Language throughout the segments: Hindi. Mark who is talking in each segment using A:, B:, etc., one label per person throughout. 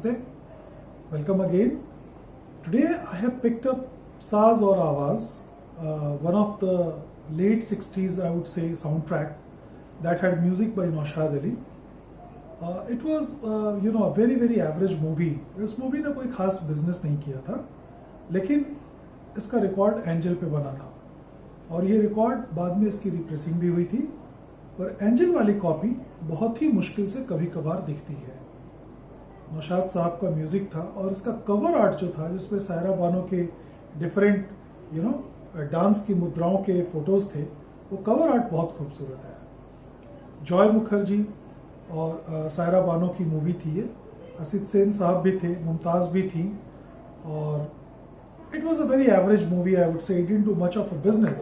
A: Namaste. Welcome again. Today I have picked up Saaz Aur Awaaz, one of the late 60s, I would say, soundtrack that had music by Naushad Ali. It was, a very average movie. इस मूवी ने कोई खास बिजनेस नहीं किया था, लेकिन इसका रिकॉर्ड एंजल पे बना था और ये रिकॉर्ड बाद में इसकी रिप्रेसिंग भी हुई थी। पर एंजल वाली कॉपी बहुत ही मुश्किल से कभी कभार दिखती है। नौशाद साहब का म्यूजिक था और इसका कवर आर्ट जो था, जिसमें सायरा बानो के डिफरेंट डांस की मुद्राओं के फोटोज थे, वो कवर आर्ट बहुत खूबसूरत है। जॉय मुखर्जी और सायरा बानो की मूवी थी ये। असित सेन साहब भी थे, मुमताज़ भी थी और it was a very average movie, I would say. It didn't do much of a business.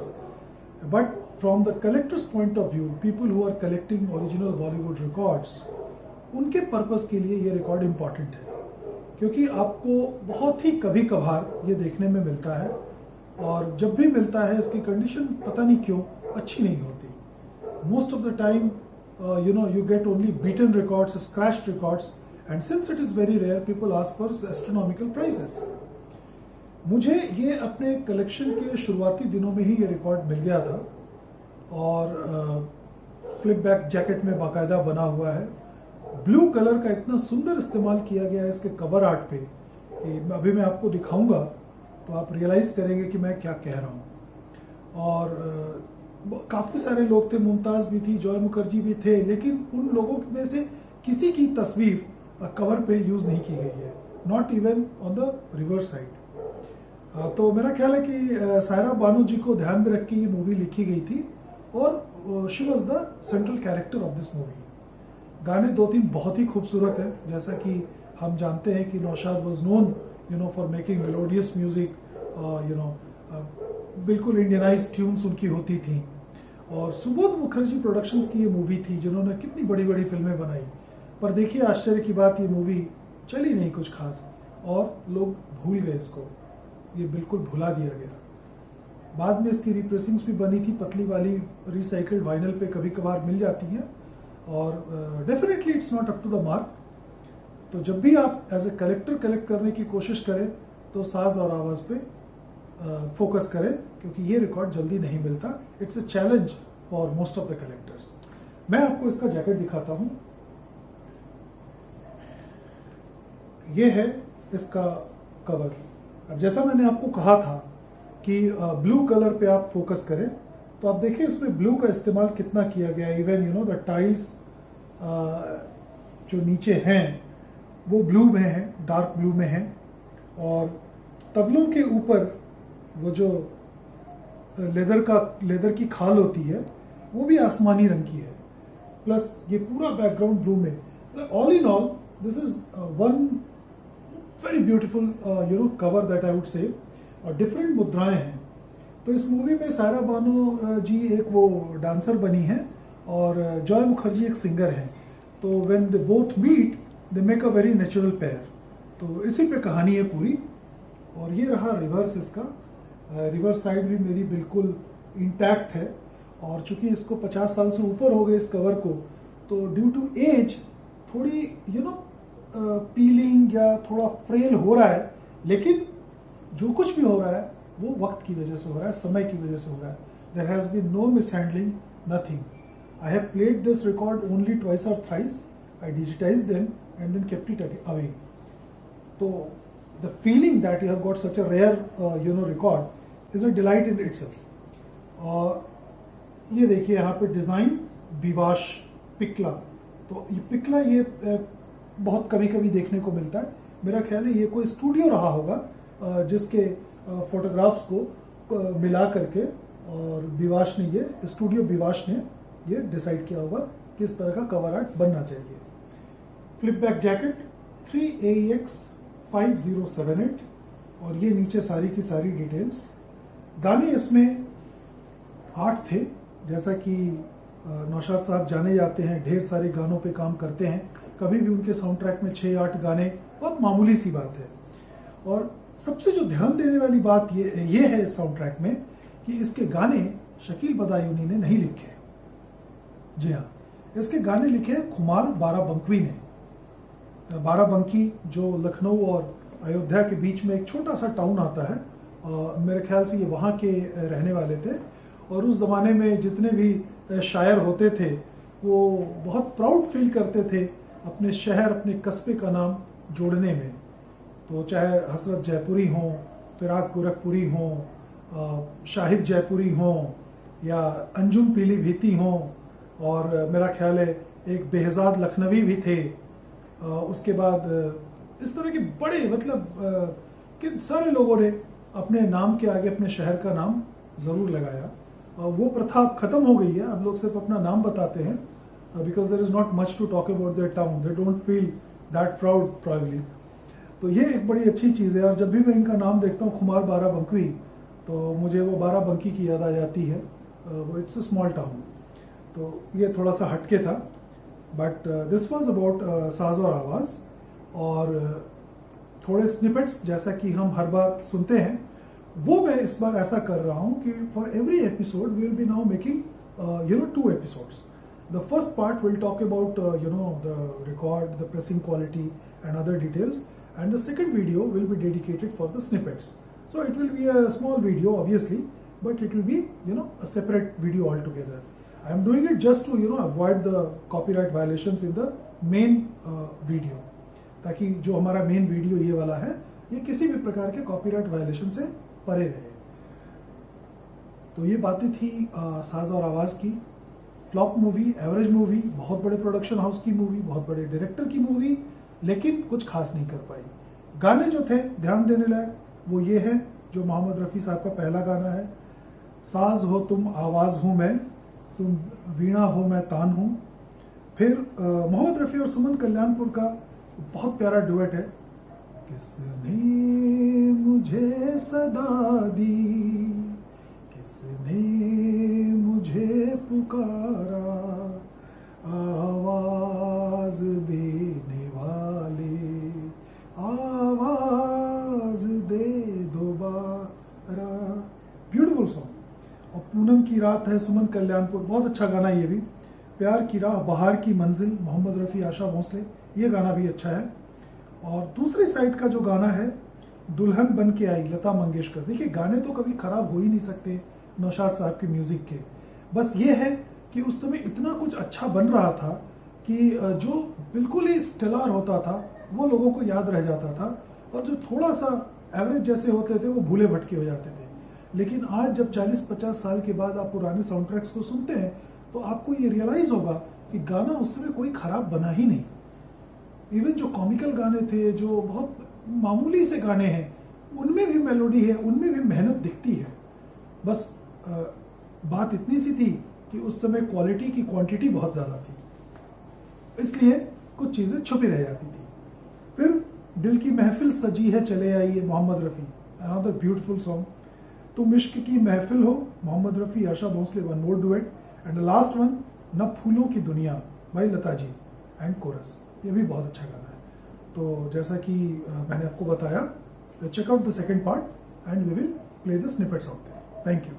A: But from the collector's point of view, people who are collecting original Bollywood records, उनके पर्पस के लिए ये रिकॉर्ड इम्पॉर्टेंट है, क्योंकि आपको बहुत ही कभी कभार ये देखने में मिलता है और जब भी मिलता है इसकी कंडीशन पता नहीं क्यों अच्छी नहीं होती। Most of the time you get only beaten records, scratched records, and since it is very rare, people ask for astronomical prices. मुझे ये अपने कलेक्शन के शुरुआती दिनों में ही ये रिकॉर्ड मिल गया था और फ्लिप बैक जैकेट में बाकायदा बना हुआ है। ब्लू कलर का इतना सुंदर इस्तेमाल किया गया है इसके कवर आर्ट पे कि अभी मैं आपको दिखाऊंगा तो आप रियलाइज करेंगे कि मैं क्या कह रहा हूँ। और काफ़ी सारे लोग थे, मुमताज़ भी थी, जॉय मुखर्जी भी थे, लेकिन उन लोगों में से किसी की तस्वीर कवर पे यूज़ नहीं की गई है, not even on the reverse side. तो मेरा ख्याल है कि सायरा बानो जी को ध्यान में रख के ये मूवी लिखी गई थी और she was the central character of this movie. गाने दो तीन बहुत ही खूबसूरत हैं, जैसा कि हम जानते हैं कि Naushad was known for making melodious music, बिल्कुल इंडियनाइज ट्यून्स उनकी होती थी। और सुबोध मुखर्जी प्रोडक्शंस की ये मूवी थी जिन्होंने कितनी बड़ी बड़ी फिल्में बनाई, पर देखिए आश्चर्य की बात, ये मूवी चली नहीं कुछ खास और लोग भूल गए इसको, ये बिल्कुल भुला दिया गया। बाद में इसकी रिप्रेसिंग्स भी बनी थी, पतली वाली रिसाइकल्ड वाइनल पे कभी कभार मिल जाती हैं और definitely it's not up to the mark. तो जब भी आप एज ए कलेक्टर कलेक्ट करने की कोशिश करें तो साज और आवाज़ पे फोकस करें, क्योंकि ये रिकॉर्ड जल्दी नहीं मिलता। It's a challenge for most of the collectors. मैं आपको इसका जैकेट दिखाता हूं। ये है इसका कवर। अब जैसा मैंने आपको कहा था कि ब्लू कलर पे आप फोकस करें, तो आप देखिए इसमें ब्लू का इस्तेमाल कितना किया गया है। इवन द टाइल्स जो नीचे हैं वो ब्लू में है, डार्क ब्लू में है, और तबलों के ऊपर वो जो लेदर की खाल होती है वो भी आसमानी रंग की है, प्लस ये पूरा बैकग्राउंड ब्लू में। All in all this is one very beautiful cover that I would say. और डिफरेंट मुद्राएं हैं। तो इस मूवी में सायरा बानो जी एक वो डांसर बनी हैं और जॉय मुखर्जी एक सिंगर हैं। तो when they both meet they make a very natural pair. तो इसी पे कहानी है पूरी। और ये रहा रिवर्स इसका। रिवर्स साइड भी मेरी बिल्कुल इंटैक्ट है, और चूंकि इसको 50 साल से ऊपर हो गए इस कवर को, तो ड्यू टू एज थोड़ी पीलिंग या थोड़ा फ्रेल हो रहा है, लेकिन जो कुछ भी हो रहा है वो वक्त की वजह से हो रहा है, समय की वजह से हो रहा है। There has been no mishandling, nothing. I have played this record only twice और thrice. I digitise them and then kept it away. तो the feeling that you have got such a rare record is a delight in itself। और ये देखिए यहाँ पे डिज़ाइन विवाश पिकला। तो ये पिकला ये बहुत कभी कभी देखने को मिलता है। मेरा ख्याल है ये कोई स्टूडियो रहा होगा जिसके फोटोग्राफ्स को मिला करके, और विवाश ने ये स्टूडियो विवाश ने ये डिसाइड किया होगा किस तरह का कवर आर्ट बनना चाहिए। फ्लिप बैक जैकेट 3AEX 5078, और ये नीचे सारी की सारी डिटेल्स। गाने इसमें 8 थे, जैसा कि नौशाद साहब जाने जाते हैं, ढेर सारे गानों पे काम करते हैं। कभी भी उनके साउंड ट्रैक में 6-8 गाने बहुत मामूली सी बात है। और सबसे जो ध्यान देने वाली बात ये है इस साउंड ट्रैक में कि इसके गाने शकील बदायूनी ने नहीं लिखे। जी हाँ, इसके गाने लिखे कुमार बाराबंकवी ने। बाराबंकी जो लखनऊ और अयोध्या के बीच में एक छोटा सा टाउन आता है, मेरे ख्याल से ये वहाँ के रहने वाले थे। और उस ज़माने में जितने भी शायर होते थे वो बहुत प्राउड फील करते थे अपने शहर, अपने कस्बे का नाम जोड़ने में। तो चाहे हसरत जयपुरी हों, फिराक गोरखपुरी हों, शाहिद जयपुरी हों या अंजुम पीलीभीती हों, और मेरा ख्याल है एक बेहजाद लखनवी भी थे। उसके बाद इस तरह के बड़े मतलब कि सारे लोगों ने अपने नाम के आगे अपने शहर का नाम ज़रूर लगाया। वो प्रथा अब ख़त्म हो गई है, अब लोग सिर्फ अपना नाम बताते हैं, because there is not much to talk about their town, they don't feel that proud probably. तो ये एक बड़ी अच्छी चीज़ है। और जब भी मैं इनका नाम देखता हूँ खुमार बाराबंकी, तो मुझे वो बाराबंकी की याद आ जाती है। वो इट्स अ स्मॉल टाउन। तो ये थोड़ा सा हटके था, बट दिस वाज अबाउट साज और आवाज़। और थोड़े स्निपेट्स जैसा कि हम हर बार सुनते हैं, वो मैं इस बार ऐसा कर रहा हूँ कि for every episode we will be now making 2 episodes. The first part will talk about the record, the pressing quality and other details, and the second video will be dedicated for the snippets. So it will be a small video obviously, but it will be a separate video altogether. I am doing it just to avoid the copyright violations in the main video, ताकि जो हमारा मेन वीडियो ये वाला है ये किसी भी प्रकार के कॉपीराइट वायलेशन से परे रहे। तो ये बातें थी साज और आवाज़ की। फ्लॉप मूवी, एवरेज मूवी, बहुत बड़े प्रोडक्शन हाउस की मूवी, बहुत बड़े डायरेक्टर की मूवी, लेकिन कुछ खास नहीं कर पाई। गाने जो थे ध्यान देने लायक वो ये है जो मोहम्मद रफ़ी साहब का पहला गाना है, साज हो तुम आवाज़ हूँ मैं, तुम वीणा हो मैं तान हूँ। फिर मोहम्मद रफ़ी और सुमन कल्याणपुर का बहुत प्यारा डुएट है, किसने मुझे सदा दी, किसने मुझे पुकारा, आवाज देने वाले आवाज दे दोबारा। Beautiful song. और पूनम की रात है सुमन कल्याणपुर, बहुत अच्छा गाना ये भी। प्यार की राह, बहार की मंजिल, मोहम्मद रफ़ी, आशा भोसले, ये गाना भी अच्छा है। और दूसरी साइड का जो गाना है दुल्हन बन के आई, लता मंगेशकर। देखिए गाने तो कभी खराब हो ही नहीं सकते नौशाद साहब के म्यूजिक के, बस ये है कि उस समय इतना कुछ अच्छा बन रहा था कि जो बिल्कुल ही स्टेलर होता था वो लोगों को याद रह जाता था, और जो थोड़ा सा एवरेज जैसे होते थे वो भूले भटके हो जाते थे। लेकिन आज जब 40-50 साल के बाद आप पुराने साउंड ट्रैक्स को सुनते हैं तो आपको ये रियलाइज होगा कि गाना उस समय कोई खराब बना ही नहीं। इवन जो कॉमिकल गाने थे, जो बहुत मामूली से गाने हैं, उनमें भी मेलोडी है, उनमें भी मेहनत दिखती है। बस बात इतनी सी थी कि उस समय क्वालिटी की क्वांटिटी बहुत ज़्यादा थी, इसलिए कुछ चीज़ें छुपी रह जाती थी। फिर दिल की महफिल सजी है चले आइए, Mohammed Rafi, another beautiful song. तुम इश्क की महफिल हो, Mohammed Rafi, Asha Bhosle, one more duet. And the last one, न फूलों की दुनिया भाई लता जी एंड कोरस, ये भी बहुत अच्छा गाना है। तो जैसा कि मैंने आपको बताया, check out the second part and we will play the snippets of that. Thank you.